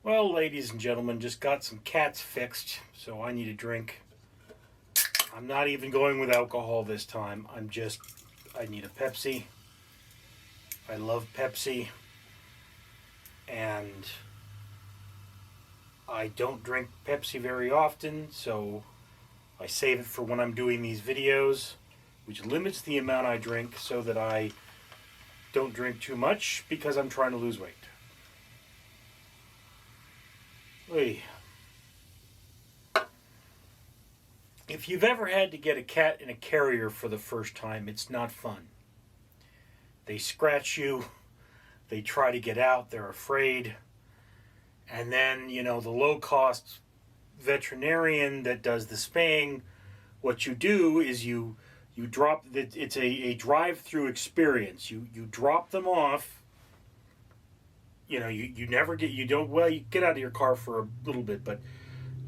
Well, ladies and gentlemen, just got some cats fixed, so I need a drink. I'm not even going with alcohol this time. I need a Pepsi. I love Pepsi. And I don't drink Pepsi very often, so I save it for when I'm doing these videos, which limits the amount I drink so that I don't drink too much because I'm trying to lose weight. Oy. If you've ever had to get a cat in a carrier for the first time, it's not fun. They scratch you, they try to get out, they're afraid, and then, the low-cost veterinarian that does the spaying, what you do is you drop, it's a drive-through experience. You drop them off, you never get, you get out of your car for a little bit, but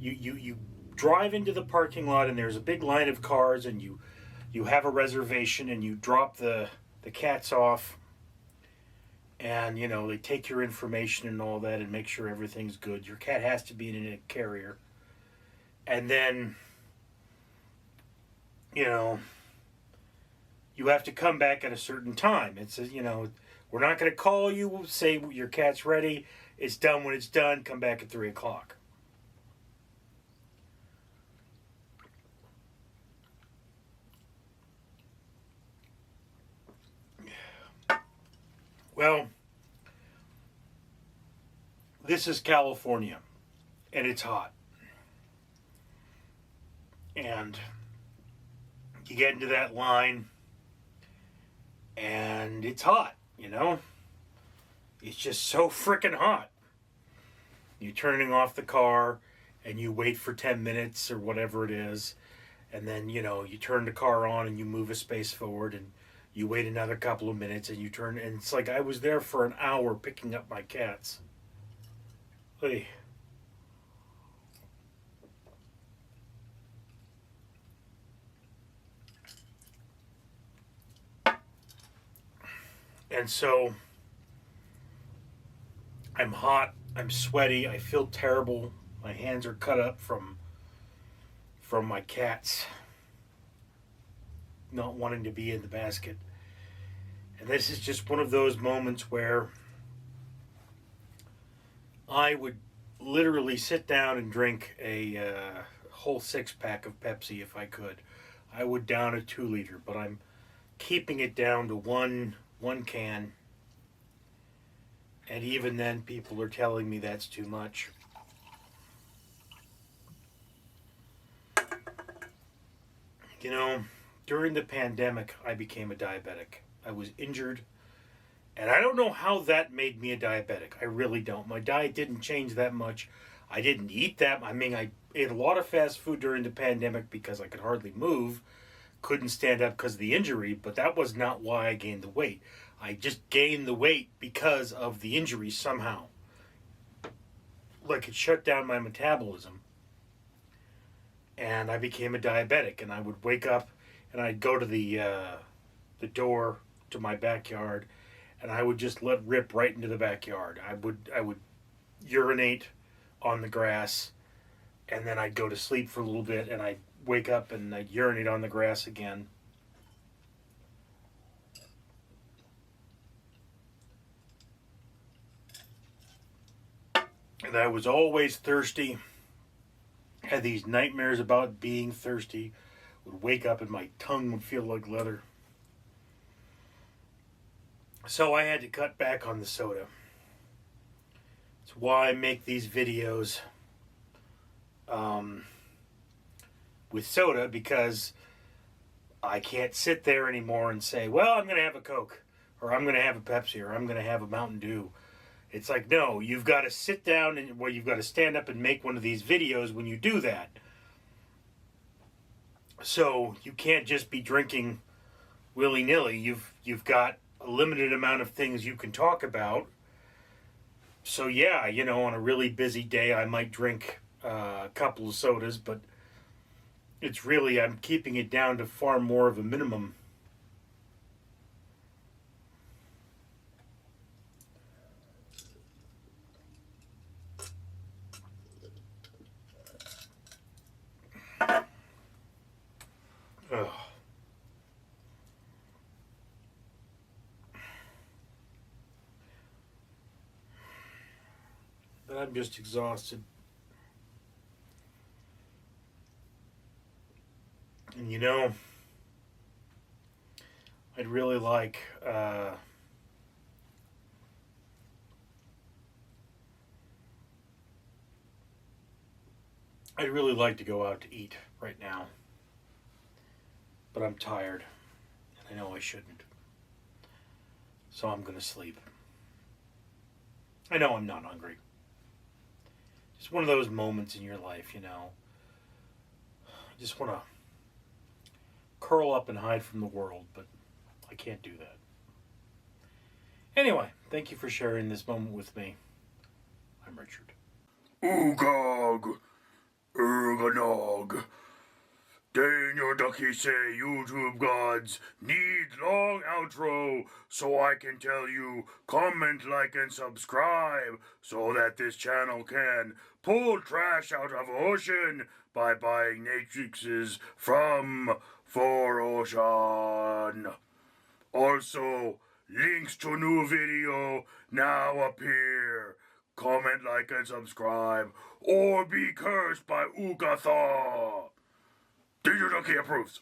you drive into the parking lot and there's a big line of cars and you have a reservation and you drop the cats off and they take your information and all that and make sure everything's good. Your cat has to be in a carrier, and then you have to come back at a certain time. It says we're not going to call you, say your cat's ready, it's done when it's done, come back at 3 o'clock. Well, this is California, and it's hot. And you get into that line, and it's hot, It's just so freaking hot. You're turning off the car, and you wait for 10 minutes or whatever it is, and then, you turn the car on and you move a space forward, and you wait another couple of minutes and you turn, and it's like I was there for an hour picking up my cats. Hey. And so I'm hot, I'm sweaty, I feel terrible. My hands are cut up from my cats not wanting to be in the basket. And this is just one of those moments where I would literally sit down and drink a whole 6-pack of Pepsi if I could. I would down a 2-liter, but I'm keeping it down to one can. And even then, people are telling me that's too much. During the pandemic, I became a diabetic. I was injured, and I don't know how that made me a diabetic. I really don't. My diet didn't change that much. I didn't eat that. I ate a lot of fast food during the pandemic because I could hardly move, couldn't stand up because of the injury, but that was not why I gained the weight. I just gained the weight because of the injury somehow. Like it shut down my metabolism, and I became a diabetic, and I would wake up and I'd go to the door to my backyard, and I would just let rip right into the backyard. I would urinate on the grass, and then I'd go to sleep for a little bit, and I'd wake up and I'd urinate on the grass again. And I was always thirsty. Had these nightmares about being thirsty. Would wake up and my tongue would feel like leather. So I had to cut back on the soda. That's why I make these videos with soda, because I can't sit there anymore and say, well, I'm going to have a Coke, or I'm going to have a Pepsi, or I'm going to have a Mountain Dew. It's like, no, you've got to sit down and you've got to stand up and make one of these videos when you do that. So you can't just be drinking willy-nilly. You've got a limited amount of things you can talk about. So yeah, on a really busy day, I might drink a couple of sodas, but it's really, I'm keeping it down to far more of a minimum. and I'm just exhausted. And you know, I'd really like to go out to eat right now, but I'm tired, and I know I shouldn't. So I'm gonna sleep. I know I'm not hungry. Just one of those moments in your life, you know. I just want to curl up and hide from the world, but I can't do that. Anyway, thank you for sharing this moment with me. I'm Richard. Oogog, Ergonog. Daniel Ducky say YouTube gods need long outro so I can tell you comment, like, and subscribe so that this channel can pull trash out of ocean by buying matrices from For Ocean. Also, links to new video now appear. Comment, like, and subscribe, or be cursed by Ugatha. Danger Ducky approves.